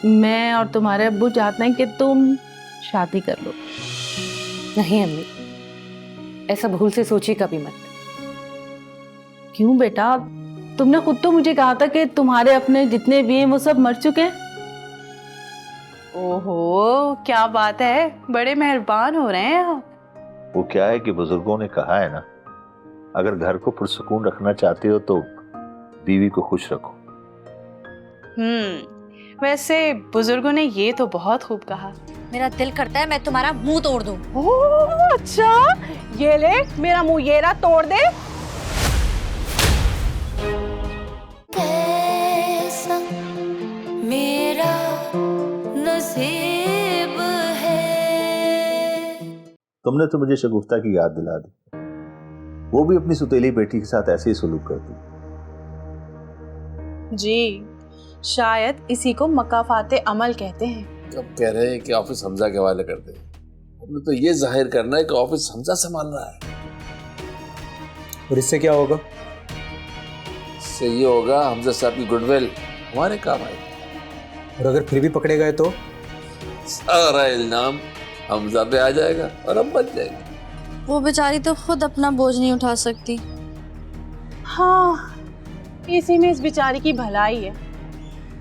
मैं और तुम्हारे अब्बू चाहते हैं कि तुम शादी कर लो। नहीं अम्मी, ऐसा भूल से सोची कभी मत। क्यों बेटा, तुमने खुद तो मुझे कहा था कि तुम्हारे अपने जितने भी हैं वो सब मर चुके हैं। ओहो, क्या बात है, बड़े मेहरबान हो रहे हैं आप। वो क्या है कि बुजुर्गों ने कहा है ना, अगर घर को पुरसुकून रखना चाहते हो तो बीवी को खुश रखो। वैसे बुजुर्गों ने ये तो बहुत खूब कहा। मेरा दिल करता है मैं तुम्हारा मुंह तोड़ दूं। ओह अच्छा, ये ले मेरा मुंह, ये रहा, तोड़ दे। कैसा मेरा नसीब है। तुमने तो मुझे शगुफ्ता की याद दिला दी। वो भी अपनी सुतेली बेटी के साथ ऐसे ही सलूक करती। जी, शायद इसी को मकाफाते अमल कहते हैं। अब कह रहे हैं कि ऑफिस हमजा के हवाले कर दे। हमने तो ये जाहिर करना है कि ऑफिस हमजा संभाल रहा है। और इससे क्या होगा? इससे ये होगा हमजा साहब की गुडविल हमारे काम आएगी। और अगर फिर भी पकड़े गए तो? सारा इल्जाम हमजा पे आ जाएगा और हम बच जाएंगे। वो बेचारी तो खुद अपना बोझ नहीं उठा सकती। हाँ, इसी में इस बेचारी की भलाई है,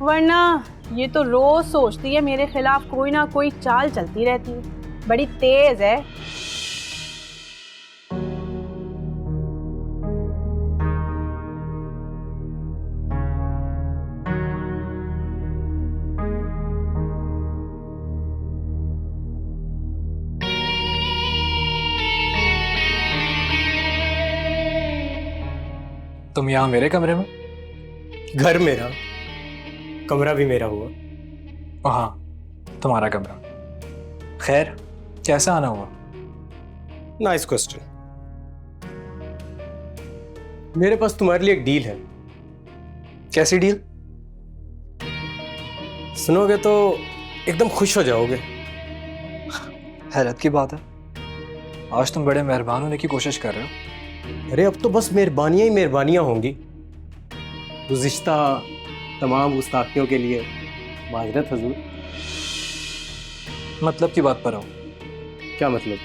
वरना ये तो रोज सोचती है मेरे खिलाफ कोई ना कोई चाल चलती रहती है, बड़ी तेज है। तुम यहाँ मेरे कमरे में? घर मेरा, कमरा भी मेरा हुआ। हाँ, तुम्हारा कमरा। खैर, कैसा आना हुआ? Nice question. मेरे पास तुम्हारे लिए एक डील है। कैसी डील? सुनोगे तो एकदम खुश हो जाओगे। हैरत की बात है, आज तुम बड़े मेहरबान होने की कोशिश कर रहे हो। अरे अब तो बस मेहरबानियां ही मेहरबानियां होंगी। गुज़िश्ता तमाम गुस्ताखियों के लिए माजरत हजूर। मतलब की बात पर आओ। क्या मतलब?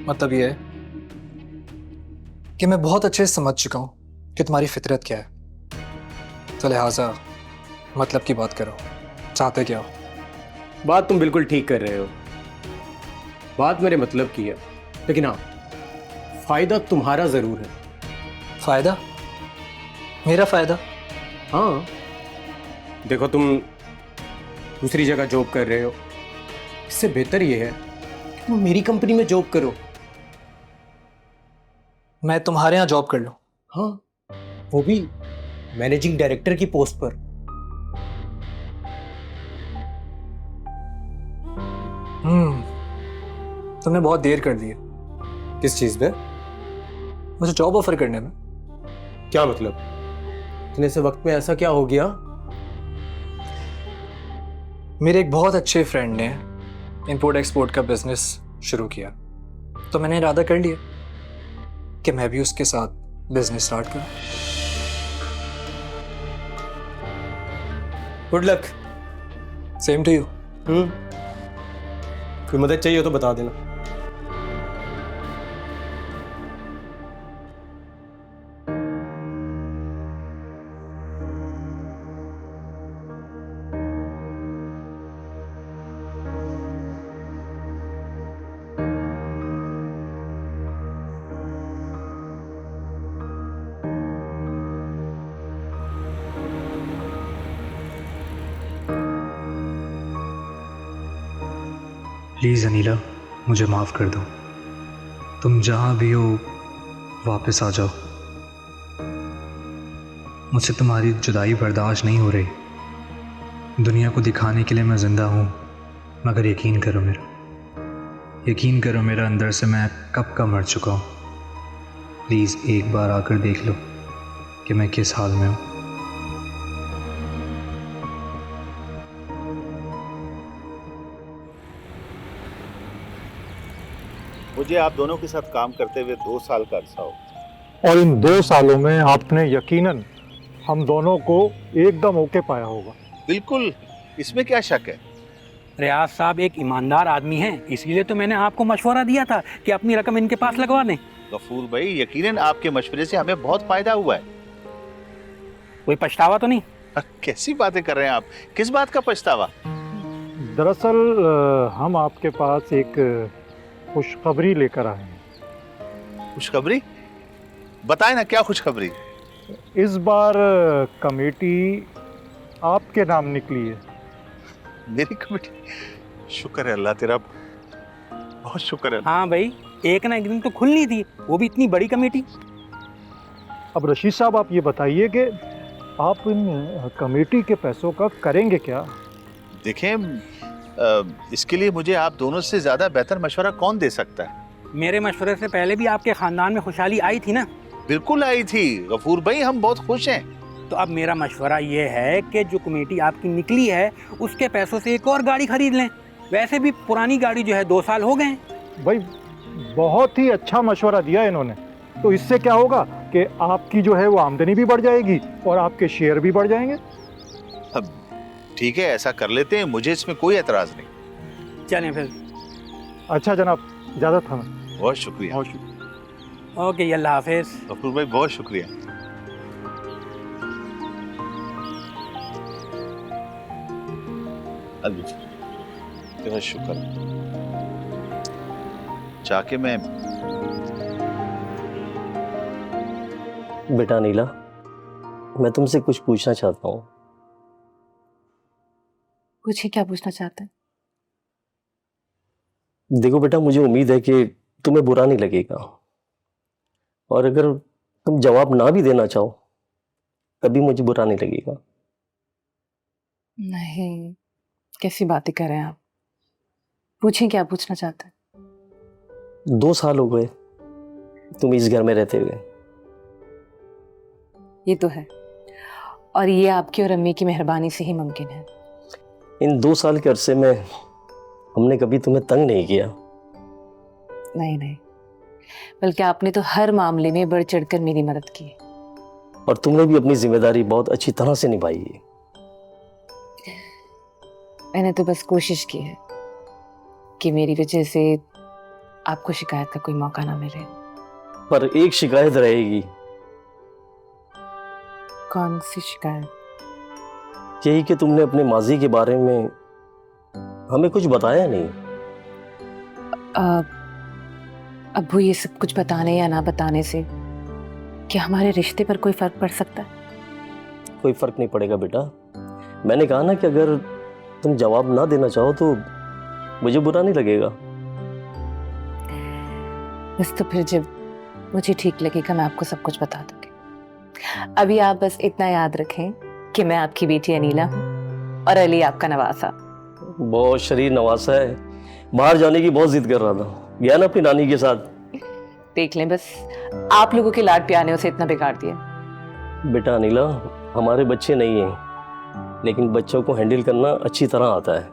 मतलब ये है कि मैं बहुत अच्छे से समझ चुका हूँ कि तुम्हारी फितरत क्या है, तो लिहाजा मतलब की बात करो। चाहते क्या हो? बात तुम बिल्कुल ठीक कर रहे हो, बात मेरे मतलब की है, लेकिन हाँ, फायदा तुम्हारा जरूर है। फायदा? मेरा फायदा? हाँ, देखो तुम दूसरी जगह जॉब कर रहे हो, इससे बेहतर ये है कि तुम मेरी कंपनी में जॉब करो। मैं तुम्हारे यहाँ जॉब कर लूँ? हाँ, वो भी मैनेजिंग डायरेक्टर की पोस्ट पर। तुमने बहुत देर कर दी है। किस चीज में? मुझे जॉब ऑफर करने में। क्या मतलब? इतने से वक्त में ऐसा क्या हो गया? मेरे एक बहुत अच्छे फ्रेंड ने इंपोर्ट एक्सपोर्ट का बिजनेस शुरू किया, तो मैंने इरादा कर लिया कि मैं भी उसके साथ बिजनेस स्टार्ट करूं। Good luck. Same to you. कोई मदद चाहिए हो तो बता देना। प्लीज़ अनीला, मुझे माफ़ कर दो। तुम जहाँ भी हो वापस आ जाओ। मुझसे तुम्हारी जुदाई बर्दाश्त नहीं हो रही। दुनिया को दिखाने के लिए मैं ज़िंदा हूँ, मगर यकीन करो मेरा अंदर से मैं कब का मर चुका हूँ। प्लीज़ एक बार आकर देख लो कि मैं किस हाल में हूँ। मुझे आप दोनों के साथ काम करते हुए 2 साल का अरसा हो, और इन 2 सालों में आपने यकीनन हम दोनों को एकदम ओके पाया होगा। बिल्कुल इसमें क्या शक है? रियाज साहब एक ईमानदार आदमी हैं, इसलिए तो मैंने आपको मशवरा दिया था कि अपनी रकम इनके पास लगवा दें। गफूर भाई, यकीनन आपके मशवरे से हमें बहुत फायदा हुआ है। कोई पछतावा तो नहीं? कैसी बातें कर रहे हैं आप? किस बात का पछतावा? दरअसल हम आपके पास एक खुशखबरी लेकर आए हैं। खुशखबरी? बताएं ना, क्या खुशखबरी? इस बार कमेटी आपके नाम निकली है। मेरी कमेटी? शुक्र है अल्लाह तेरा, बहुत शुक्र है। हाँ भाई, एक ना एक दिन तो खुलनी थी, वो भी इतनी बड़ी कमेटी। अब रशीद साहब, आप ये बताइए कि आप इन कमेटी के पैसों का करेंगे क्या? देखें, इसके लिए मुझे आप दोनों से ज्यादा बेहतर मशवरा कौन दे सकता है? मेरे मशवरे से पहले भी आपके खानदान में खुशहाली आई थी ना? बिल्कुल आई थी गफूर भाई, हम बहुत खुश हैं। तो अब मेरा मशवरा ये है कि जो कमेटी आपकी निकली है उसके पैसों से एक और गाड़ी खरीद लें। वैसे भी पुरानी गाड़ी जो है 2 साल हो गए। भाई बहुत ही अच्छा मशवरा दिया इन्होंने। तो इससे क्या होगा कि आपकी जो है वो आमदनी भी बढ़ जाएगी और आपके शेयर भी बढ़ जाएंगे। अब ठीक है, ऐसा कर लेते हैं, मुझे इसमें कोई एतराज नहीं। चलें फिर। अच्छा जनाब, इजाजत हमें। बहुत शुक्रिया। ओके, अल्लाह हाफिज। गफूर भाई बहुत शुक्रिया। तेरा शुक्र। जाके मैं बेटा नीला, मैं तुमसे कुछ पूछना चाहता हूँ। पूछिए, क्या पूछना चाहते हैं? देखो बेटा, मुझे उम्मीद है कि तुम्हें बुरा नहीं लगेगा, और अगर तुम जवाब ना भी देना चाहो तभी मुझे बुरा नहीं लगेगा। नहीं, कैसी बातें कर रहे हैं आप? पूछिए, क्या पूछना चाहते हैं? 2 साल हो गए तुम इस घर में रहते हुए। ये तो है, और ये आपकी और अम्मी की मेहरबानी से ही मुमकिन है। इन 2 साल के अरसे में हमने कभी तुम्हें तंग नहीं किया। नहीं नहीं, बल्कि आपने तो हर मामले में बढ़ चढ़कर मेरी मदद की, और तुमने भी अपनी जिम्मेदारी बहुत अच्छी तरह से निभाई है। मैंने तो बस कोशिश की है कि मेरी वजह से आपको शिकायत का कोई मौका ना मिले। पर एक शिकायत रहेगी। कौन सी शिकायत? यही कि तुमने अपने माजी के बारे में हमें कुछ बताया नहीं। अब्बू, ये सब कुछ बताने या ना बताने से क्या हमारे रिश्ते पर कोई फर्क पड़ सकता है? कोई फर्क नहीं पड़ेगा बेटा। मैंने कहा ना कि अगर तुम जवाब ना देना चाहो तो मुझे बुरा नहीं लगेगा। बस तो फिर जब मुझे ठीक लगेगा मैं आपको सब कुछ बता दूंगी। अभी आप बस इतना याद रखें कि मैं आपकी बेटी अनीला हूँ और अली आपका नवासा। बहुत शरीर नवासा है, बाहर जाने की बहुत जिद कर रहा था, गया ना अपनी नानी के साथ। देख लें, बस आप लोगों के लाड प्यार ने उसे इतना बिगाड़ दिया। बेटा अनीला, हमारे बच्चे नहीं हैं, लेकिन बच्चों को हैंडल करना अच्छी तरह आता है।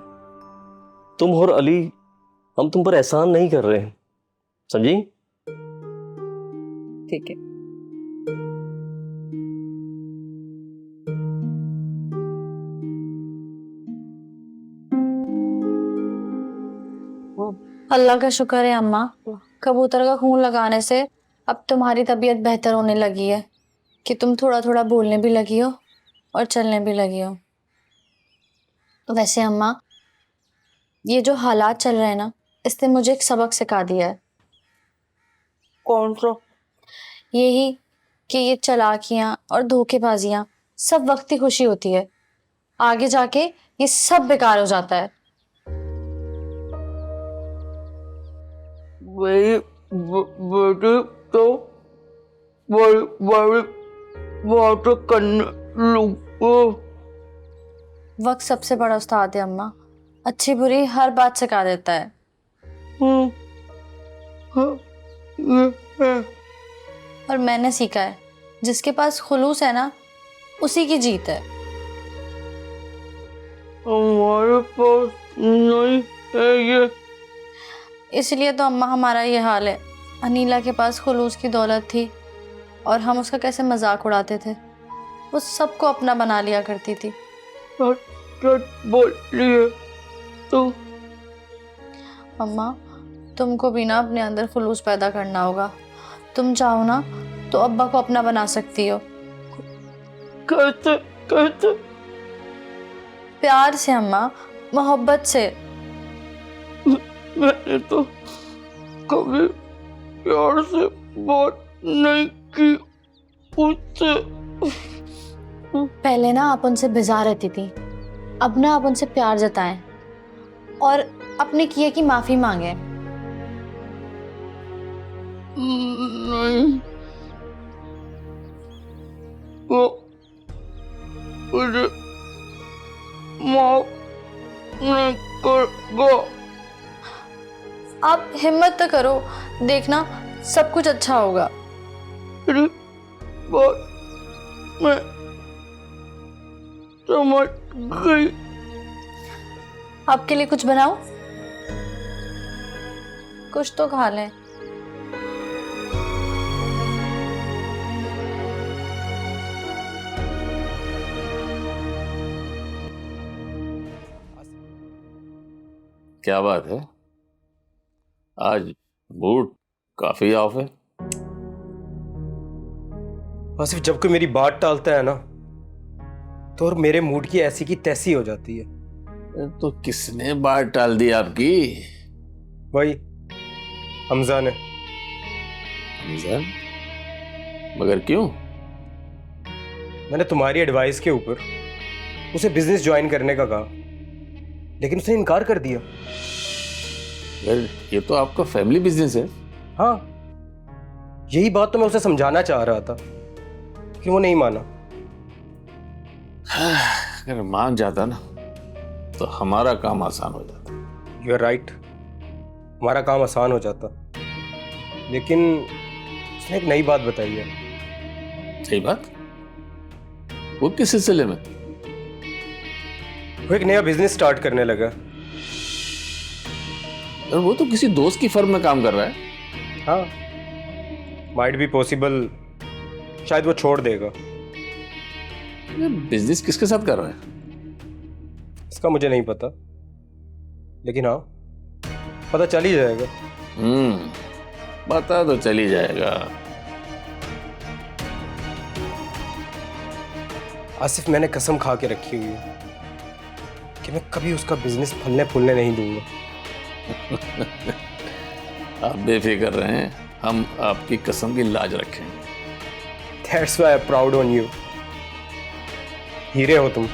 तुम और अली, हम तुम पर एहसान नहीं कर रहे, समझी? ठीक है। अल्लाह का शुक्र है अम्मा, कबूतर का खून लगाने से अब तुम्हारी तबीयत बेहतर होने लगी है कि तुम थोड़ा थोड़ा बोलने भी लगी हो और चलने भी लगी हो। वैसे अम्मा, ये जो हालात चल रहे हैं ना, इसने मुझे एक सबक सिखा दिया है। कौन सा? यही कि ये चालाकियाँ और धोखेबाजियाँ सब वक्ती खुशी होती है, आगे जाके ये सब बेकार हो जाता है। बेटे तो बड़ी बातें करने लगो। वक्त सबसे बड़ा उस्ताद है अम्मा, अच्छी बुरी हर बात सिखा देता है। और मैंने सीखा है, जिसके पास खुलूस है ना, उसी की जीत है। हमारे पास नहीं है ये। इसलिए तो अम्मा हमारा ये हाल है। अनीला के पास खुलूस की दौलत थी और हम उसका कैसे मजाक उड़ाते थे। वो सबको अपना बना लिया करती थी। सच बोल रही है तू। अम्मा, तुमको भी ना अपने अंदर खुलूस पैदा करना होगा। तुम चाहो ना तो अब्बा को अपना बना सकती हो। कैसे कैसे? प्यार से अम्मा, मोहब्बत से। मैंने तो कभी प्यार से बात नहीं की उससे। पहले ना आप उनसे बेजार रहती थी, अब ना आप उनसे प्यार जताएं और अपने किए की माफी मांगे। नहीं, वो मुझे माफ नहीं करेगा। आप हिम्मत तो करो, देखना सब कुछ अच्छा होगा। मेरी बात मैं समझ गई। आपके लिए कुछ बनाऊं? कुछ तो खा लें। क्या बात है, आज मूड काफी ऑफ है। आसिफ, जब कोई मेरी बात टालता है ना तो और मेरे मूड की ऐसी की तैसी हो जाती है। तो किसने बात टाल दी आपकी? वही हमजा ने। हमजा? मगर क्यों? मैंने तुम्हारी एडवाइस के ऊपर उसे बिजनेस ज्वाइन करने का कहा, लेकिन उसने इनकार कर दिया। यार, ये तो आपका फैमिली बिजनेस है। हाँ, यही बात तो मैं उसे समझाना चाह रहा था, लेकिन वो नहीं माना। अगर मान जाता ना तो हमारा काम आसान हो जाता। यू आर राइट, हमारा काम आसान हो जाता, लेकिन उसने एक नई बात बताई है। सही बात? वो किस सिलसिले में? वो एक नया बिजनेस स्टार्ट करने लगा। और वो तो किसी दोस्त की फर्म में काम कर रहा है। हाँ, माइट बी पॉसिबल शायद वो छोड़ देगा। बिजनेस किसके साथ कर रहा है? इसका मुझे नहीं पता, लेकिन हाँ, पता चल ही जाएगा। पता तो चल ही जाएगा। आसिफ, मैंने कसम खा के रखी हुई है कि मैं कभी उसका बिजनेस फलने फूलने नहीं दूंगा। आप बेफिक्र रहें, हम आपकी कसम की लाज रखेंगे। That's why I'm proud on you. हीरे हो तुम।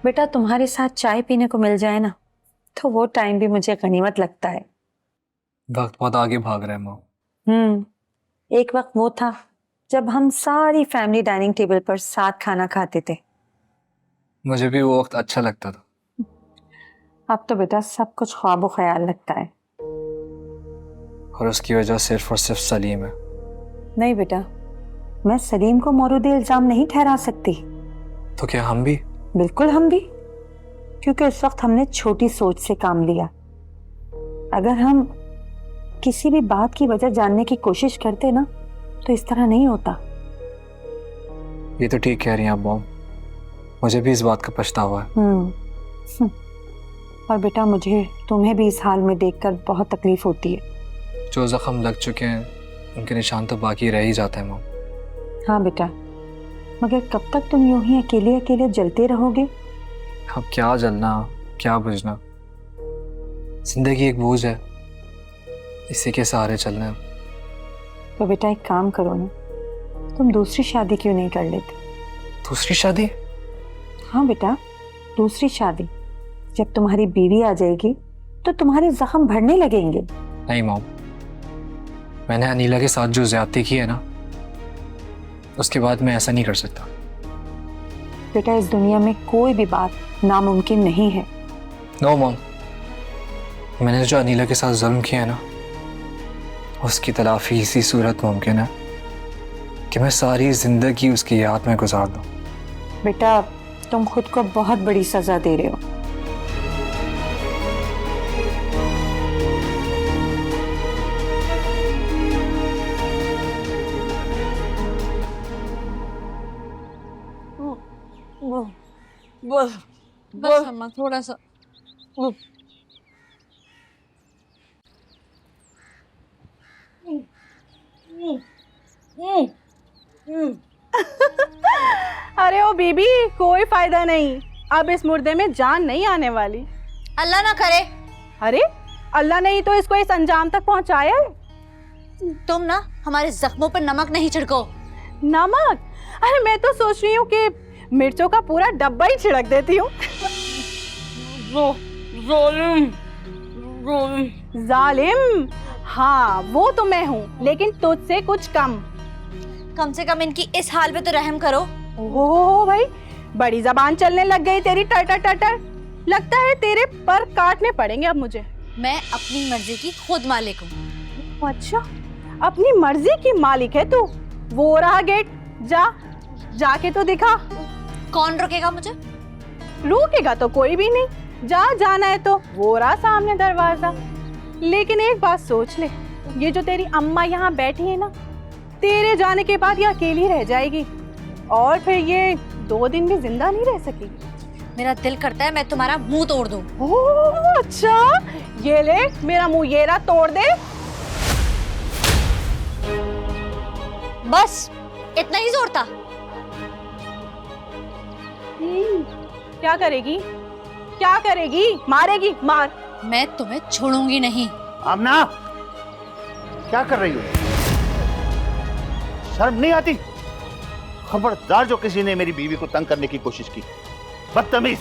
बेटा, तुम्हारे साथ चाय पीने को मिल जाए ना तो वो टाइम भी मुझे गनीमत लगता है। वक्त बहुत आगे भाग रहा है माँ। एक वक्त वो था जब हम सारी फैमिली डाइनिंग टेबल पर साथ खाना खाते थे। मुझे भी वो वक्त अच्छा लगता था। अब तो बेटा सब कुछ ख्वाब ख्याल लगता है। और उसकी वजह सिर्फ और सिर्फ सलीम है। नहीं बेटा, मैं सलीम को मौरूद इल्जाम नहीं ठहरा सकती। तो क्या हम भी? बिल्कुल हम भी, क्योंकि उस वक्त हमने छोटी सोच से काम लिया। अगर हम किसी भी बात की वजह जानने की कोशिश करते ना तो इस तरह नहीं होता। ये तो ठीक कह रही हैं आप बॉम, मुझे भी इस बात का पछतावा है। और बेटा मुझे तुम्हें भी इस हाल में देखकर बहुत तकलीफ होती है। जो जख्म लग चुके हैं उनके निशान तो बाकी रह ही जाते हैं मॉम। हाँ बेटा, मगर कब तक तुम यूं ही अकेले अकेले जलते रहोगे? अब क्या जलना क्या बुझना, जिंदगी एक बोझ है, इसी के सहारे चलना है। तो बेटा एक काम करो ना, तुम दूसरी शादी क्यों नहीं कर लेते? दूसरी शादी? हाँ बेटा, दूसरी शादी। जब तुम्हारी बीवी आ जाएगी तो तुम्हारे जख्म भरने लगेंगे। नहीं मॉम, मैंने अनीला के साथ जो ज्यादती की है ना, उसके बाद मैं ऐसा नहीं कर सकता। बेटा इस दुनिया में कोई भी बात नामुमकिन नहीं है। नो मॉम, मैंने जो अनीला के साथ जुल्म किया है ना, उसकी तलाफी इसी सूरत मुमकिन है कि मैं सारी जिंदगी उसकी याद में गुजार दूं। बेटा तुम खुद को बहुत बड़ी सजा दे रहे हो। बस बस अम्मा थोड़ा सा। अरे ओ बीबी, कोई फायदा नहीं, अब इस मुर्दे में जान नहीं आने वाली। अल्लाह ना करे। अरे अल्लाह ने ही तो इसको इस अंजाम तक पहुंचाया है। तुम ना हमारे जख्मों पर नमक नहीं छिड़को। नमक? अरे मैं तो सोच रही हूँ कि मिर्चों का पूरा डब्बा ही छिड़क देती हूँ। जालिम? हाँ वो तो मैं हूँ, लेकिन तुझसे कुछ कम। कम से कम इनकी इस हाल पे तो रहम करो। ओह भाई, बड़ी जबान चलने लग गई तेरी, टटर टटर। लगता है तेरे पर काटने पड़ेंगे अब मुझे। मैं अपनी मर्जी की खुद मालिक हूँ। अच्छा, अपनी मर्जी की मालिक है तू? वो रहा गेट, जाके तो दिखा। कौन रोकेगा मुझे? रोकेगा तो कोई भी नहीं, जाना है तो वो रहा सामने दरवाजा। लेकिन एक बात सोच ले, ये जो तेरी अम्मा यहाँ बैठी है ना, तेरे जाने के बाद ये अकेली रह जाएगी और फिर ये 2 दिन भी जिंदा नहीं रह सकेगी। मेरा दिल करता है मैं तुम्हारा मुंह तोड़ दूं। ओह अच्छा, ये ले मेरा मुंह, ये रहा, तोड़ दे। बस इतना ही जोर था? क्या करेगी? क्या करेगी? मारेगी? मार। मैं तुम्हें छोड़ूंगी नहीं। आमना, क्या कर रही हो? शर्म नहीं आती? खबरदार जो किसी ने मेरी बीवी को तंग करने की कोशिश की, बदतमीज।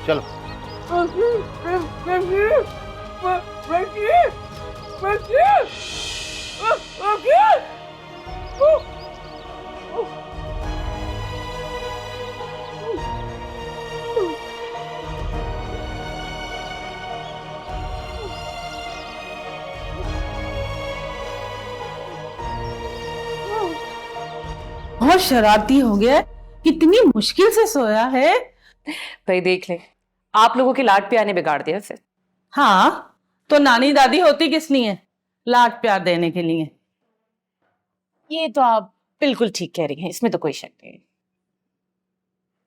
चलो। बहुत शरारती हो गया, कितनी मुश्किल से सोया है। भाई देख ले, आप लोगों के लाड प्यार ने बिगाड़ दिया उसे। हाँ, तो नानी दादी होती किस लिए? लाड प्यार देने के लिए। ये तो आप बिल्कुल ठीक कह रही हैं, इसमें तो कोई शक नहीं।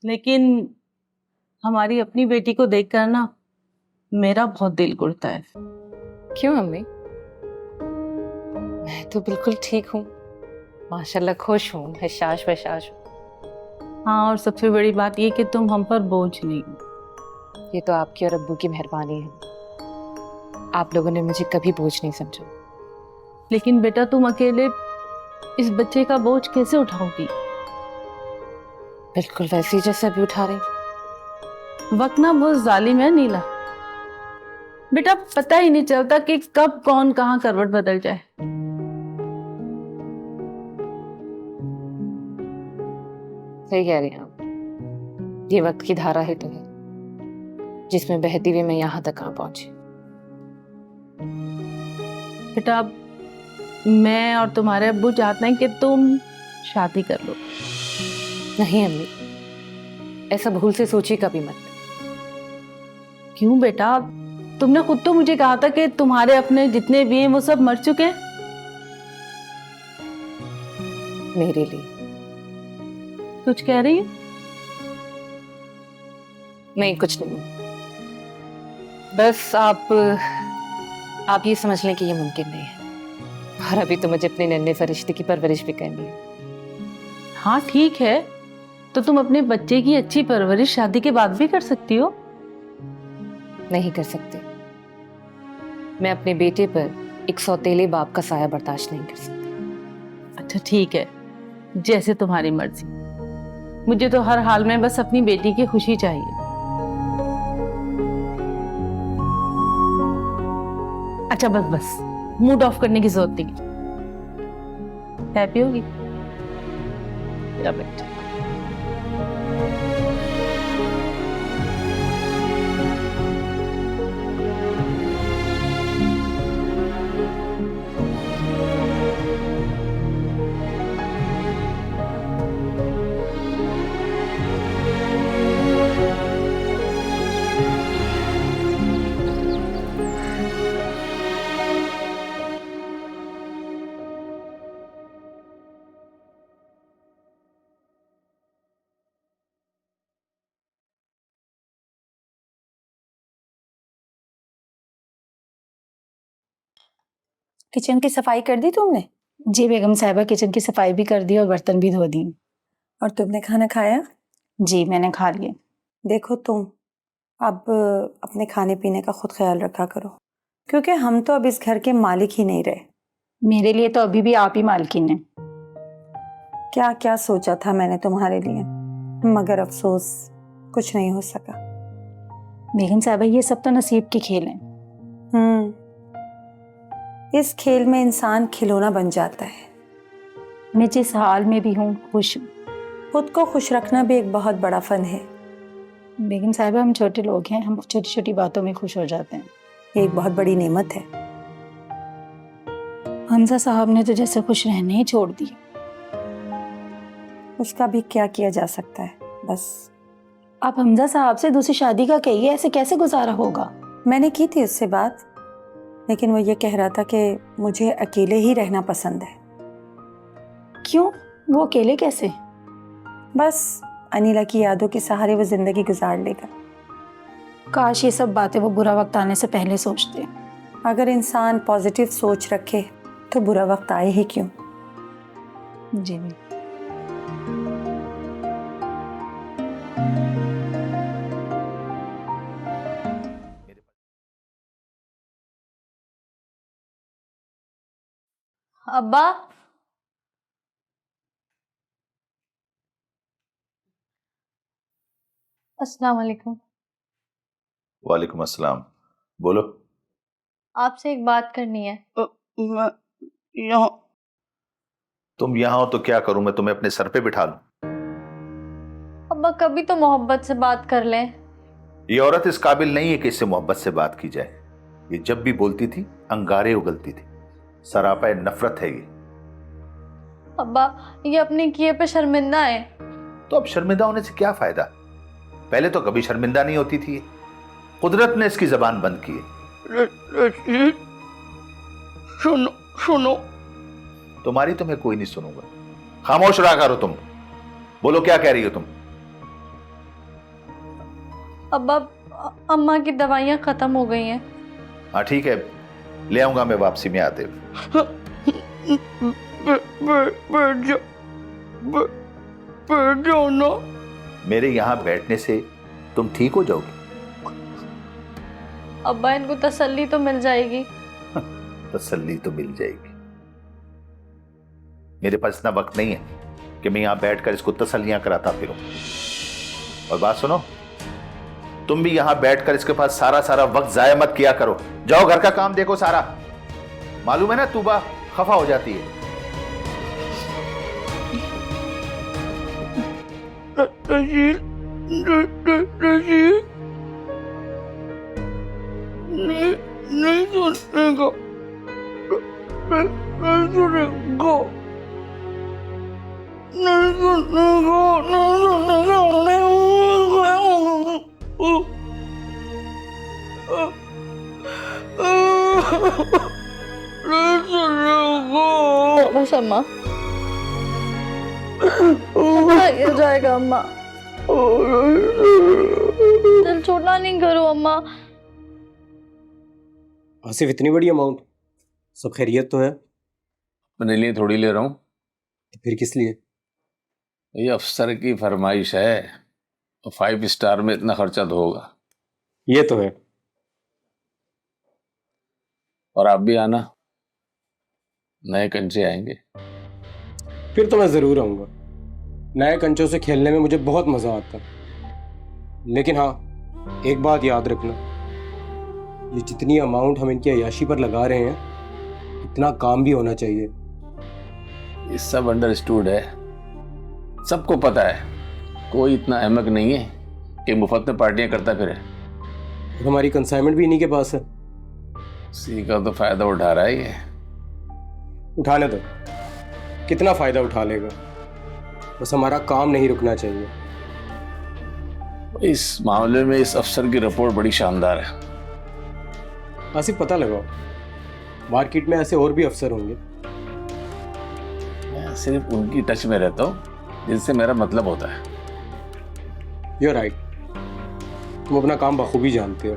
लेकिन हमारी अपनी बेटी को देखकर ना मेरा बहुत दिल घुटता है। क्यों अम्मी? मैं तो बिल्कुल ठीक हूँ, माशाल्लाह, खुश हूँ, हशाश वशाश हूँ। हाँ, और सबसे बड़ी बात ये कि तुम हम पर बोझ नहीं हो। ये तो आपकी और अब्बू की मेहरबानी है, आप लोगों ने मुझे कभी बोझ नहीं समझा। लेकिन बेटा, तुम अकेले इस बच्चे का बोझ कैसे उठाओगी? बिल्कुल वैसे ही जैसे अभी उठा रही। वक्त ना बहुत जालिम है नीला। बेटा, पता ही नहीं चलता कि कब कौन कहाँ करवट बदल जाए। सही कह रही हैं आप, ये वक्त की धारा ही तो है जिसमें बहती हुई मैं यहाँ तक कहाँ पहुंची। बेटा, अब मैं और तुम्हारे अब्बू चाहते हैं कि तुम शादी कर लो। नहीं अम्मी, ऐसा भूल से सोची कभी मत। क्यों बेटा? तुमने खुद तो मुझे कहा था कि तुम्हारे अपने जितने भी हैं वो सब मर चुके हैं। मेरे लिए कुछ कह रही है? नहीं, कुछ नहीं, बस आप ये समझ लें कि ये मुमकिन नहीं है, और अभी तो मुझे अपने नन्हे फरिश्ते की परवरिश भी करनी है। हाँ ठीक है, तो तुम अपने बच्चे की अच्छी परवरिश शादी के बाद भी कर सकती हो। नहीं कर सकते, मैं अपने बेटे पर एक सौतेले बाप का साया बर्दाश्त नहीं कर सकती। अच्छा ठीक है, जैसे तुम्हारी मर्जी। मुझे तो हर हाल में बस अपनी बेटी की खुशी चाहिए। अच्छा बस मूड ऑफ करने की जरूरत नहीं। हैप्पी होगी? या बेटा किचन की सफाई कर दी तुमने? जी बेगम साहिबा, किचन की सफाई भी कर दी और बर्तन भी धो दी। और तुमने खाना खाया? जी मैंने खा लिया। देखो तुम अब अपने खाने पीने का खुद ख्याल रखा करो, क्योंकि हम तो अब इस घर के मालिक ही नहीं रहे। मेरे लिए तो अभी भी आप ही मालकिन हैं। क्या क्या सोचा था मैंने तुम्हारे लिए, मगर अफसोस कुछ नहीं हो सका। बेगम साहिबा, ये सब तो नसीब के खेल हैं। इस खेल में इंसान खिलौना बन जाता है। मैं जिस हाल में भी हूँ खुश हूँ। खुद को खुश रखना भी एक बहुत बड़ा फन है। बेगम साहिबा, हम छोटे लोग हैं, हम छोटी छोटी बातों में खुश हो जाते हैं। ये एक बहुत बड़ी नेमत है। हमजा साहब ने तो जैसे खुश रहने ही छोड़ दिए। उसका भी क्या किया जा सकता है। बस आप हमजा साहब से दूसरी शादी का कहिए, ऐसे कैसे गुजारा होगा? मैंने की थी उससे बात, लेकिन वो ये कह रहा था कि मुझे अकेले ही रहना पसंद है। क्यों? वो अकेले कैसे? बस अनिला की यादों के सहारे वो जिंदगी गुजार लेगा। काश ये सब बातें वो बुरा वक्त आने से पहले सोचते। अगर इंसान पॉजिटिव सोच रखे तो बुरा वक्त आए ही क्यों। जी अब्बा, अस्सलाम वालेकुम। वालेकुम अस्सलाम। बोलो। आपसे एक बात करनी है। यहाँ तुम यहाँ हो तो क्या करूं, मैं तुम्हें अपने सर पे बिठा लूं? अब्बा, कभी तो मोहब्बत से बात कर लें। ये औरत इस काबिल नहीं है कि इससे मोहब्बत से बात की जाए। ये जब भी बोलती थी अंगारे उगलती थी। सरापा नफरत है ये। अब्बा, ये अपने किए पे शर्मिंदा है। तो अब शर्मिंदा होने से क्या फायदा? पहले तो कभी शर्मिंदा नहीं होती थी। कुदरत ने इसकी जबान बंद की है। सुनो सुनो। तुम्हारी तो मैं कोई नहीं सुनूंगा। खामोश रहा करो तुम। बोलो क्या कह रही हो तुम? अब्बा, अम्मा की दवाइयाँ खत्म हो गई हैं। हाँ ठीक है, ले आऊंगा मैं वापसी में आते हुए। बैठ जाओ ना। मेरे यहाँ बैठने से तुम ठीक हो जाओगी? अब्बा, इनको तसल्ली तो मिल जाएगी। तसल्ली तो मिल जाएगी। मेरे पास इतना वक्त नहीं है कि मैं यहाँ बैठकर इसको तसल्लियां कराता फिरूं। और बात सुनो, तुम भी यहाँ बैठकर इसके पास सारा सारा वक्त जाया मत किया करो। जाओ घर का काम देखो सारा। मालूम है ना, तूबा खफा हो जाती है। नहीं सुनेगा। नहीं सुनेगा। नहीं सुनेगा। बस अम्मा, गिर जाएगा अम्मा। दिल छोटा नहीं करो अम्मा। आसिफ, इतनी बड़ी अमाउंट? सब खैरियत तो है? अपने लिए थोड़ी ले रहा हूँ। तो फिर किस लिए? ये अफसर की फरमाइश है, तो 5 स्टार में इतना खर्चा तो होगा। ये तो है। और आप भी आना, नए कंचे आएंगे। फिर तो मैं जरूर आऊंगा। नए कंचों से खेलने में मुझे बहुत मजा आता है। लेकिन हाँ, एक बात याद रखना, ये जितनी अमाउंट हम इनकी अय्याशी पर लगा रहे हैं, इतना काम भी होना चाहिए। ये सब अंडरस्टूड है, सबको पता है। कोई इतना अहमक नहीं है कि मुफ्त में पार्टियां करता फिरे। और हमारी कंसाइनमेंट भी इन्हीं के पास है। इसी का तो फायदा उठा रहा है ये। उठाने दो, कितना फायदा उठा लेगा। बस हमारा काम नहीं रुकना चाहिए। इस मामले में इस अफसर की रिपोर्ट बड़ी शानदार है। आसिफ, पता लगाओ, मार्केट में ऐसे और भी अफसर होंगे। मैं सिर्फ उनकी टच में रहता हूँ जिनसे मेरा मतलब होता है। You're right, तुम अपना काम बखूबी जानते हो।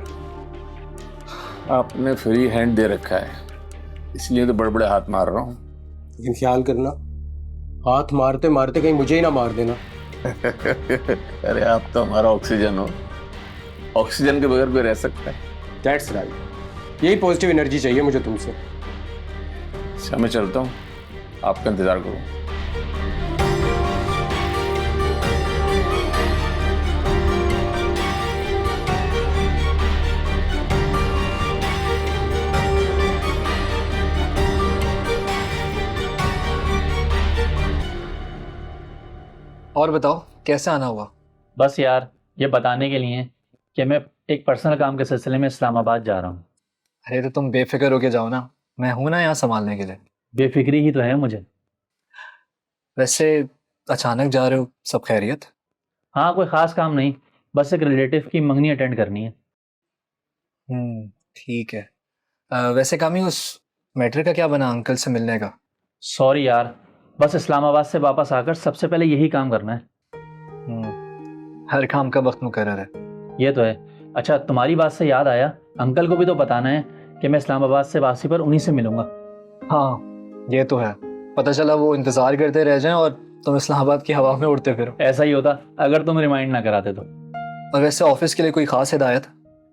आपने फ्री हैंड दे रखा है, इसलिए तो बड़े बड़े हाथ मार रहा हूँ। लेकिन ख्याल करना, हाथ मारते मारते कहीं मुझे ही ना मार देना। अरे आप तो हमारा ऑक्सीजन हो, ऑक्सीजन के बगैर कोई रह सकता है? दैट्स राइट, यही पॉजिटिव एनर्जी चाहिए मुझे तुमसे। अच्छा मैं चलता हूँ, आपका इंतजार करूँ। और बताओ कैसे आना हुआ? बस यार ये बताने के लिए कि मैं एक पर्सनल काम के सिलसिले में इस्लामाबाद जा रहा हूँ। अरे तो तुम बेफिक्र होके जाओ ना, मैं हूं ना यहाँ संभालने के लिए। बेफिक्री ही तो है मुझे। वैसे अचानक जा रहे हो, सब खैरियत? हाँ कोई ख़ास काम नहीं, बस एक रिलेटिव की मंगनी अटेंड करनी है। ठीक है। वैसे कामी उस मैटर का क्या बना, अंकल से मिलने का? सॉरी यार, बस इस्लामाबाद से वापस आकर सबसे पहले यही काम करना है। हर काम का वक्त मुकर्रर है। ये तो है। अच्छा तुम्हारी बात से याद आया, अंकल को भी तो बताना है कि मैं इस्लामाबाद से वापसी पर उन्हीं से मिलूंगा। हाँ ये तो है, पता चला वो इंतजार करते रह जाएं और तुम इस्लामाबाद की हवा में उड़ते फिरो। ऐसा ही होता अगर तुम रिमाइंड ना कराते तो। और वैसे ऑफिस के लिए कोई खास हिदायत?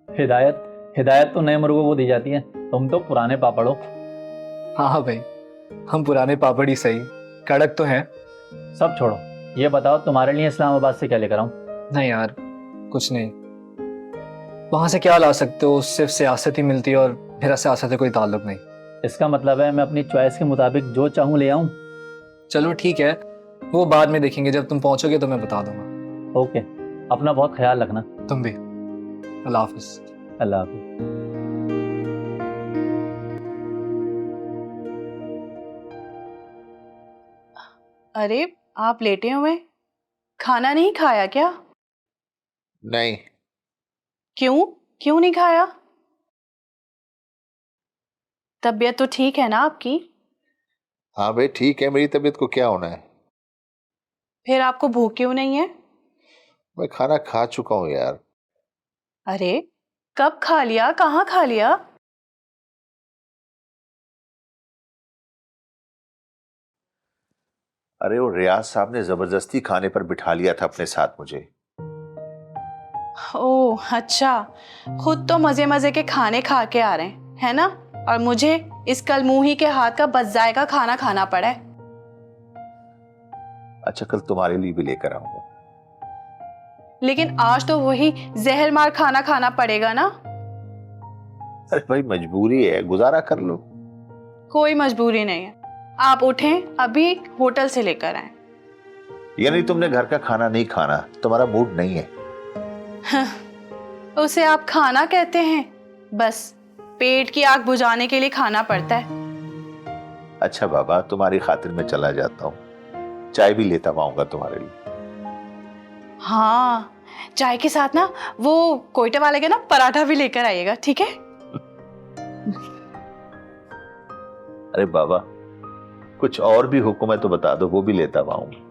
हिदायत तो नए मुर्गों को दी जाती है, तुम तो पुराने पापड़ हो। हाँ भाई, हम पुराने पापड़ ही सही, कड़क तो हैं। सब छोड़ो, ये बताओ तुम्हारे लिए इस्लामाबाद से क्या लेकर आऊं? नहीं यार कुछ नहीं, वहां से क्या ला सकते हो, सिर्फ सियासत ही मिलती है और मेरा सियासत से कोई ताल्लुक नहीं। इसका मतलब है मैं अपनी चॉइस के मुताबिक जो चाहूं ले आऊं? चलो ठीक है, वो बाद में देखेंगे, जब तुम पहुंचोगे तो मैं बता दूंगा। ओके, अपना बहुत ख्याल रखना। तुम भी। अल्लाह हाफिज। अल्लाह हाफिज। अरे आप लेटे हुए, खाना नहीं खाया क्या? नहीं। क्यों क्यों नहीं खाया? तबीयत तो ठीक है ना आपकी? हाँ भाई ठीक है, मेरी तबीयत को क्या होना है। फिर आपको भूख क्यों नहीं है? मैं खाना खा चुका हूँ यार। अरे कब खा लिया, कहाँ खा लिया? अरे वो रियाज साहब ने जबरदस्ती खाने पर बिठा लिया था अपने साथ मुझे। ओह अच्छा, खुद तो मजे मजे के खाने खा के आ रहे हैं है ना, और मुझे इस कलमुही के हाथ का बदजायका खाना खाना पड़ा है। अच्छा कल तुम्हारे लिए भी लेकर आऊंगा। लेकिन आज तो वही जहर मार खाना खाना पड़ेगा ना। अरे भाई मजबूरी है, गुजारा कर लो। कोई मजबूरी नहीं है, आप उठें अभी होटल से लेकर आए। यानी तुमने घर का खाना नहीं खाना, तुम्हारा मूड नहीं है? उसे आप खाना कहते हैं? बस पेट की आग बुझाने के लिए खाना पड़ता है। अच्छा बाबा, तुम्हारी खातिर मैं चला जाता हूँ, चाय भी लेता आऊंगा तुम्हारे लिए। हाँ चाय के साथ ना वो कोयटे वाले का ना पराठा भी लेकर आइएगा, ठीक है? अरे बाबा कुछ और भी हुक्म है तो बता दो, वो भी लेता आऊंगा।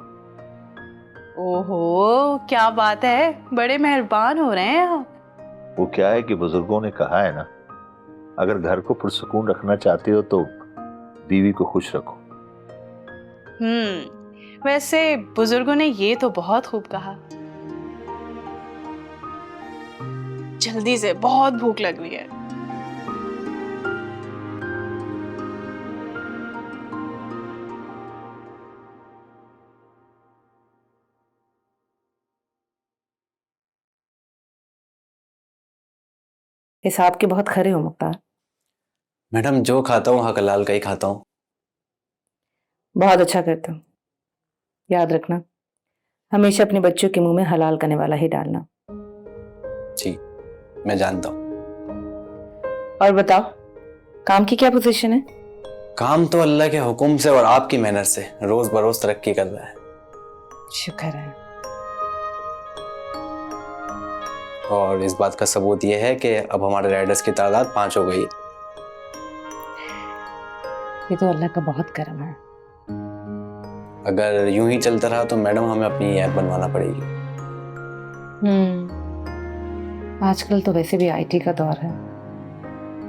ओहो क्या बात है, बड़े मेहरबान हो रहे हैं आप। वो क्या है कि बुजुर्गों ने कहा है ना, अगर घर को पुरसुकून रखना चाहते हो तो बीवी को खुश रखो। वैसे बुजुर्गों ने ये तो बहुत खूब कहा। जल्दी से, बहुत भूख लग रही है। हिसाब के बहुत खरे हो मुख्तार। मैडम जो खाता हूँ हक हलाल का ही खाता हूँ। बहुत अच्छा करते हो। याद रखना, हमेशा अपने बच्चों के मुंह में हलाल करने वाला ही डालना। जी मैं जानता हूँ। और बताओ काम की क्या पोजीशन है? काम तो अल्लाह के हुक्म से और आपकी मेहनत से रोज बरोज तरक्की कर रहा है। शुक्र है। और इस बात का सबूत यह है कि अब हमारे राइडर्स की तादाद 5 हो गई। ये तो अल्लाह का बहुत करम है। अगर यूं ही चलता रहा तो मैडम हमें अपनी ऐप बनवाना पड़ेगी। आजकल तो वैसे भी आईटी का दौर है,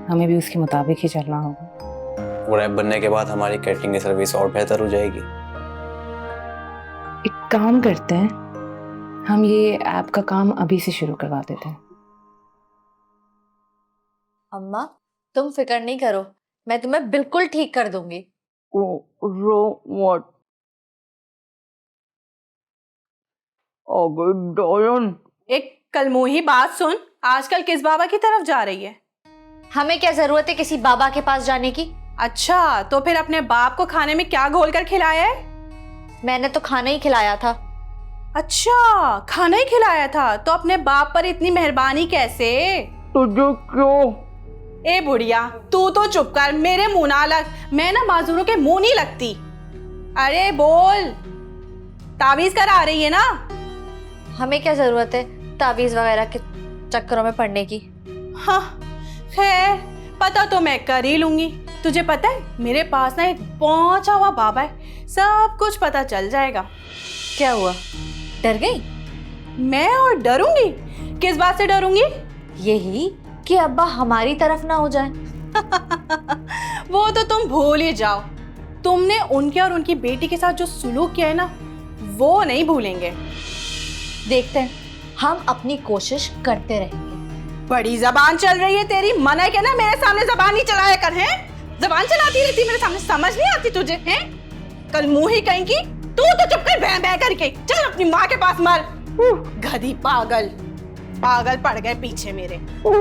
हमें भी उसके मुताबिक ही चलना होगा। और ऐप बनने के बाद हमारी कैटरिंग की सर्विस और बेहतर हो जाएगी। एक काम करते हैं, हम ये ऐप का काम अभी से शुरू करवा देते हैं। अम्मा तुम फिक्र नहीं करो, मैं तुम्हें बिल्कुल ठीक कर दूंगी। एक कलमुही बात सुन, आजकल किस बाबा की तरफ जा रही है? हमें क्या जरूरत है किसी बाबा के पास जाने की? अच्छा, तो फिर अपने बाप को खाने में क्या घोल कर खिलाया है? मैंने तो खाना ही खिलाया था। अच्छा, खाना ही खिलाया था, तो अपने बाप पर इतनी मेहरबानी कैसे? तुझे क्यों? ए बुढ़िया, तू तो चुप कर, मेरे मुंह ना लग, मैं ना माजूरों के मुंह नहीं लगती। अरे बोल, तावीज करा रही है ना? हमें क्या जरूरत है तावीज वगैरह के चक्करों में पड़ने की? हाँ, खैर पता तो मैं कर ही लूंगी। तुझे पता है मेरे पास ना एक पहुंचा हुआ बाबा है, सब कुछ पता चल जाएगा। क्या हुआ, डर गई? मैं और डरूंगी? किस बात से डरूंगी? यही कि अब्बा हमारी तरफ ना हो जाए। वो तो तुम भूल ही जाओ, तुमने उनके और उनकी बेटी के साथ जो सुलूक किया है ना, वो नहीं भूलेंगे। देखते हैं, हम अपनी कोशिश करते रहेंगे। बड़ी जबान चल रही है तेरी, मना के ना मेरे सामने जबान ही चलाया कर। हैं जबान चलाती रहती मेरे सामने, समझ नहीं आती तुझे? हैं कल मुंह ही कहीं की, तू तो चुप कर बह बह करके, चल अपनी माँ के पास मर। गधी पागल, पागल पड़ गए पीछे मेरे। ओ